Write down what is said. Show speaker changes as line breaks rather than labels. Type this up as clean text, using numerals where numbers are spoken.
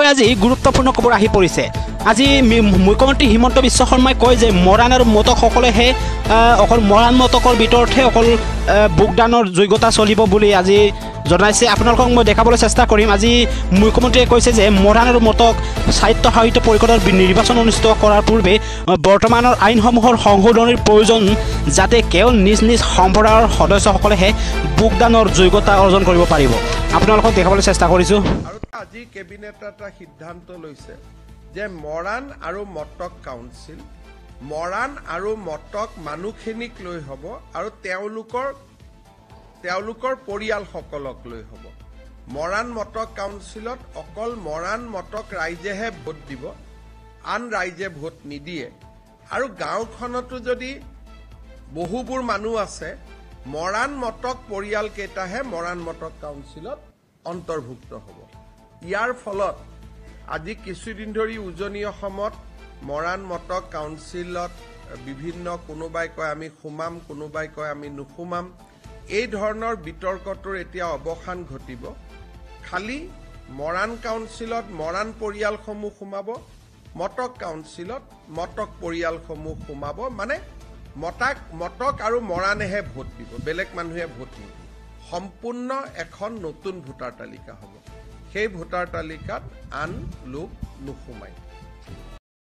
বিশেষকৈ আজি গুৰুত্বপূৰ্ণ খবৰ আহি পৰিছে। আজি মুখ্যমন্ত্ৰী হিমন্ত বিশ্ব শৰ্মাই কয় যে মৰাণ আৰু মটকসকলেহে অকল মৰাণ মটকৰ ভিতৰতহে অকল ভোটদানৰ যোগ্যতা চলিব বুলি আজি জনাইছে। আপোনালোকক মই দেখাবলৈ চেষ্টা কৰিম। আজি মুখ্যমন্ত্ৰীয়ে কৈছে যে মৰাণ আৰু মটক স্বায়ত্ত শাসিত পৰিষদৰ নিৰ্বাচন অনুষ্ঠিত কৰাৰ পূৰ্বে বৰ্তমানৰ আইনসমূহৰ সংশোধনীৰ প্ৰয়োজন, যাতে কেৱল নিজ নিজ সম্প্ৰদায়ৰ সদস্যসকলেহে ভোটদানৰ যোগ্যতা অৰ্জন কৰিব পাৰিব। আপোনালোকক দেখাবলৈ চেষ্টা কৰিছোঁ।
আৰু আজি কেবিনেটে এটা সিদ্ধান্ত লৈছে যে মৰাণ আৰু মটক কাউন্সিল মৰাণ আৰু মটক মানুহখিনিক লৈ হ'ব আৰু তেওঁলোকৰ পৰিয়ালসকলক লৈ হ'ব। মৰাণ মটক কাউন্সিলত অকল মৰাণ মটক ৰাইজেহে ভোট দিব, আন ৰাইজে ভোট নিদিয়ে। আৰু গাঁওখনতো যদি বহুবোৰ মানুহ আছে, মৰাণ মটক পৰিয়ালকেইটাহে মৰাণ মটক কাউন্সিলত অন্তৰ্ভুক্ত হ'ব। ইয়াৰ ফলত আজি কিছুদিন ধৰি উজনি অসমত মৰাণ মটক কাউন্সিলত বিভিন্ন কোনোবাই কয় আমি সোমাম, কোনোবাই কয় আমি নুসুমাম, এই ধৰণৰ বিতৰ্কটোৰ এতিয়া অৱসান ঘটিব। খালি মৰাণ কাউন্সিলত মৰাণ পৰিয়ালসমূহ সোমাব, মটক কাউন্সিলত মটক পৰিয়ালসমূহ সোমাব। মানে মটক আৰু মৰাণেহে ভোট দিব, বেলেগ মানুহে ভোট নিদিয়ে। সম্পূৰ্ণ এখন নতুন ভোটাৰ তালিকা হ'ব। সেই ভোটাৰ তালিকাত আন লোক নোসোমায়।